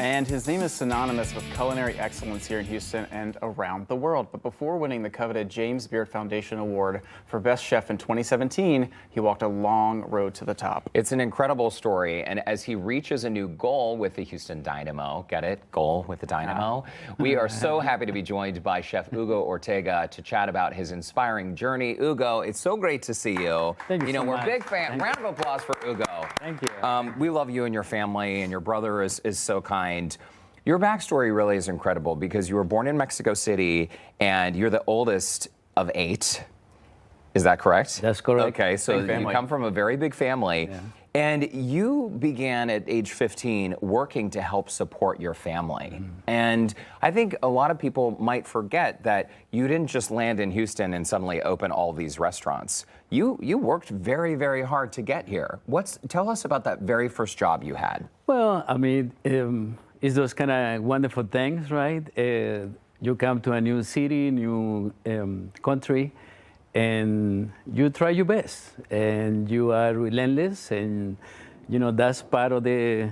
And his name is synonymous with culinary excellence here in Houston and around the world. But before winning the coveted James Beard Foundation Award for Best Chef in 2017, he walked a long road to the top. It's an incredible story, and as he reaches a new goal with the Houston Dynamo, get it? Goal with the Dynamo? We are so happy to be joined by Chef Hugo Ortega to chat about his inspiring journey. Hugo, it's so great to see you. Thank you so we're much. Big fan. Round of applause for Hugo. Thank you. We love you and your family, and your brother is so kind. Your backstory really is incredible because you were born in Mexico City and you're the oldest of 8. Is that correct? That's correct. Okay, so you come from a very big family. Yeah. And you began at age 15 working to help support your family. And I think a lot of people might forget that you didn't just land in Houston and suddenly open all these restaurants. You worked very, very hard to get here. Tell us about that very first job you had. Well, I mean, it's those kind of wonderful things, right? You come to a new city, new country, and you try your best, and you are relentless, and that's part of the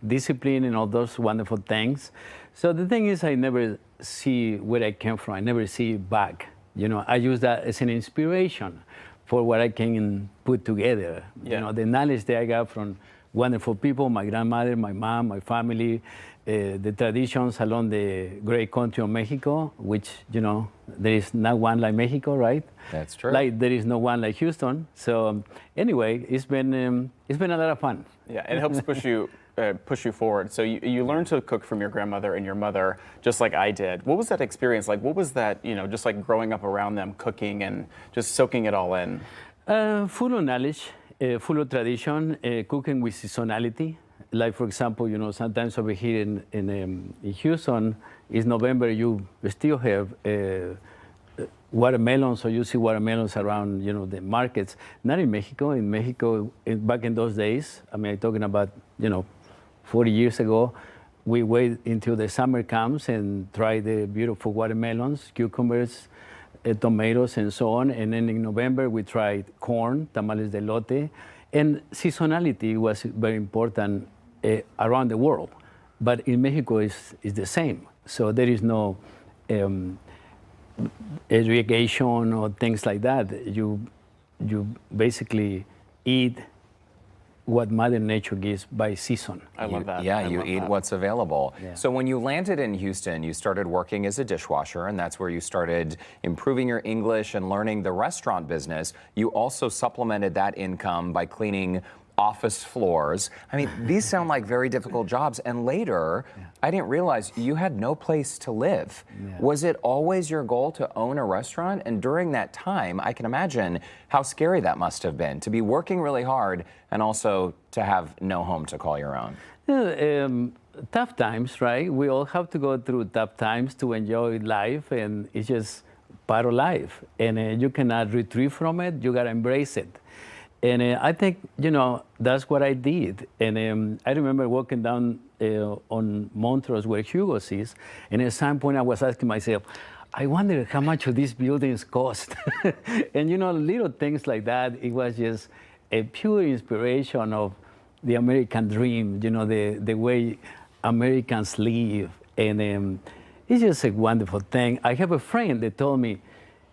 discipline and all those wonderful things. So the thing is, I never see where I came from. I never see back. I use that as an inspiration for what I can put together. Yeah. The knowledge that I got from wonderful people, my grandmother, my mom, my family, the traditions along the great country of Mexico, which, there is not one like Mexico, right? That's true. Like there is no one like Houston. So anyway, it's been a lot of fun. Yeah, and it helps push you forward. So you learned to cook from your grandmother and your mother, just like I did. What was that experience like? What was that, just like growing up around them, cooking and just soaking it all in? Full of knowledge. Full of tradition, cooking with seasonality. Like, for example, sometimes over here in Houston, it's November, you still have watermelons, or you see watermelons around, the markets. Not in Mexico. In Mexico, back in those days, I mean, I'm talking about, 40 years ago, we wait until the summer comes and try the beautiful watermelons, cucumbers, tomatoes, and so on. And then in November, we tried corn, tamales de elote. And seasonality was very important around the world. But in Mexico, it's the same. So there is no irrigation or things like that. You basically eat what Mother Nature gives by season. I love that. Yeah, you eat what's available. Yeah. So when you landed in Houston, you started working as a dishwasher, and that's where you started improving your English and learning the restaurant business. You also supplemented that income by cleaning office floors. I mean, these sound like very difficult jobs. And later, I didn't realize you had no place to live. Yeah. Was it always your goal to own a restaurant? And during that time, I can imagine how scary that must have been, to be working really hard and also to have no home to call your own. Tough times, right? We all have to go through tough times to enjoy life, and it's just part of life. And you cannot retreat from it. You gotta embrace it. And I think, that's what I did. And I remember walking down on Montrose where Hugo is, and at some point I was asking myself, I wonder how much of these buildings cost. And little things like that, it was just a pure inspiration of the American dream, the way Americans live. And it's just a wonderful thing. I have a friend that told me,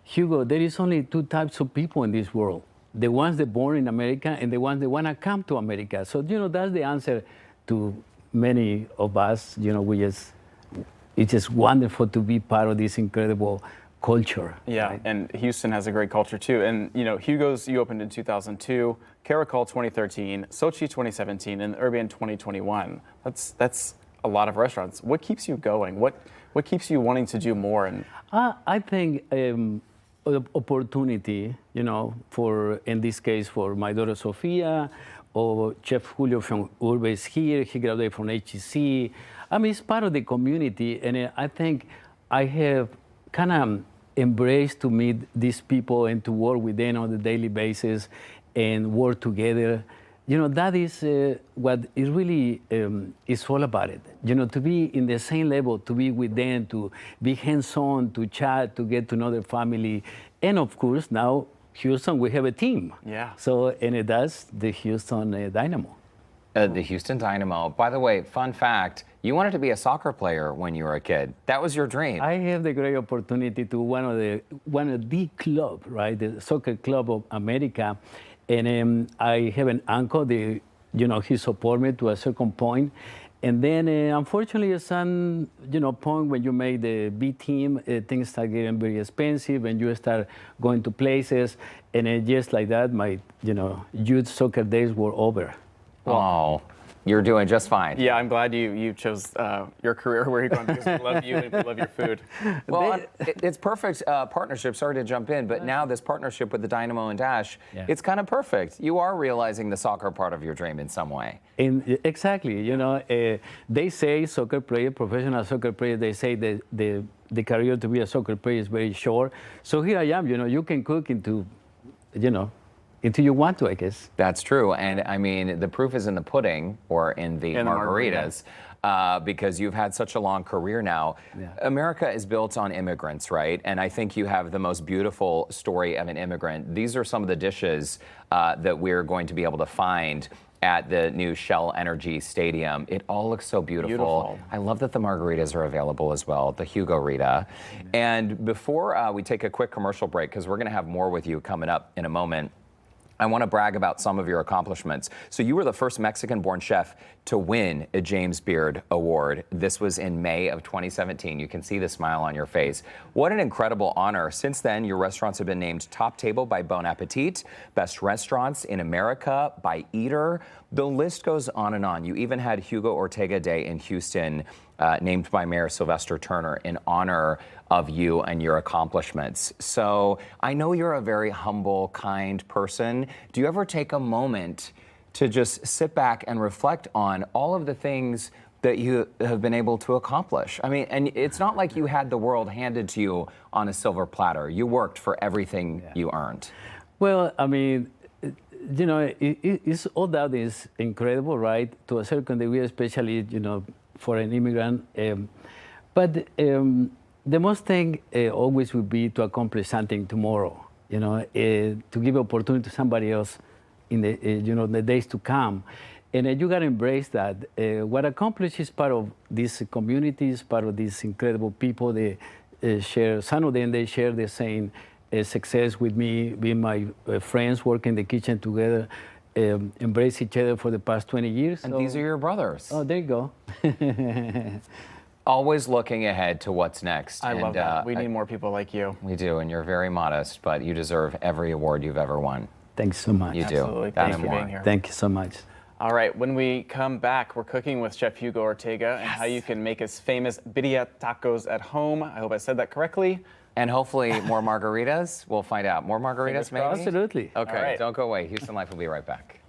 Hugo, there is only 2 types of people in this world. The ones that born in America and the ones that want to come to America. So, that's the answer to many of us. It's just wonderful to be part of this incredible culture. Yeah, right? And Houston has a great culture too. And, Hugo's, you opened in 2002, Caracol 2013, Sochi 2017, and Urban 2021. That's a lot of restaurants. What keeps you going? What keeps you wanting to do more? And I think opportunity, for, in this case, for my daughter Sofia, or Chef Julio from Urbe is here. He graduated from HEC. I mean, it's part of the community, and I think I have kind of embraced to meet these people and to work with them on a daily basis and work together. That is what it really is all about it. To be in the same level, to be with them, to be hands-on, to chat, to get to know their family. And of course, now Houston, we have a team. Yeah. So, and that's the Houston Dynamo. The Houston Dynamo. By the way, fun fact, You wanted to be a soccer player when you were a kid. That was your dream. I have the great opportunity to one of the club, right, the Soccer Club of America, and I have an uncle. He support me to a certain point, and then unfortunately, at some point when you make the B team, things start getting very expensive, and you start going to places, and just like that, my youth soccer days were over. Oh, you're doing just fine. Yeah, I'm glad you chose your career where you're going because we love you and we love your food. Well, it's perfect partnership. Sorry to jump in, but now this partnership with the Dynamo and Dash, it's kind of perfect. You are realizing the soccer part of your dream in some way. Exactly. They say soccer player, professional soccer player, they say that the career to be a soccer player is very short. So here I am. You can cook until you want to, I guess. That's true. And I mean, the proof is in the pudding or in the margaritas. Because you've had such a long career now. Yeah. America is built on immigrants, right? And I think you have the most beautiful story of an immigrant. These are some of the dishes that we're going to be able to find at the new Shell Energy Stadium. It all looks so beautiful. I love that the margaritas are available as well, the Hugo Rita. And before we take a quick commercial break, because we're going to have more with you coming up in a moment, I want to brag about some of your accomplishments. So you were the first Mexican-born chef to win a James Beard Award. This was in May of 2017. You can see the smile on your face. What an incredible honor. Since then, your restaurants have been named Top Table by Bon Appetit, Best Restaurants in America by Eater. The list goes on and on. You even had Hugo Ortega Day in Houston, named by Mayor Sylvester Turner in honor of you and your accomplishments. So I know you're a very humble, kind person. Do you ever take a moment to just sit back and reflect on all of the things that you have been able to accomplish? I mean, and it's not like you had the world handed to you on a silver platter. You worked for everything you earned. Well, I mean, it's all that is incredible, right? To a certain degree, especially, for an immigrant. But the most thing always would be to accomplish something tomorrow, to give opportunity to somebody else in the, the days to come. And you got to embrace that. What accomplished is part of this community, is part of these incredible people. They share, some of them, they share the same success with me, being my friends, working in the kitchen together, embrace each other for the past 20 years. And so, these are your brothers. Oh, there you go. Always looking ahead to what's next. I love that. We need more people like you. We do, and you're very modest, but you deserve every award you've ever won. Thanks so much. You do. Absolutely. Thanks for being here. Thank you so much. All right, when we come back, we're cooking with Chef Hugo Ortega and how you can make his famous birria tacos at home. I hope I said that correctly. And hopefully more margaritas. We'll find out. More margaritas, maybe? Absolutely. Okay, right. Don't go away. Houston Life will be right back.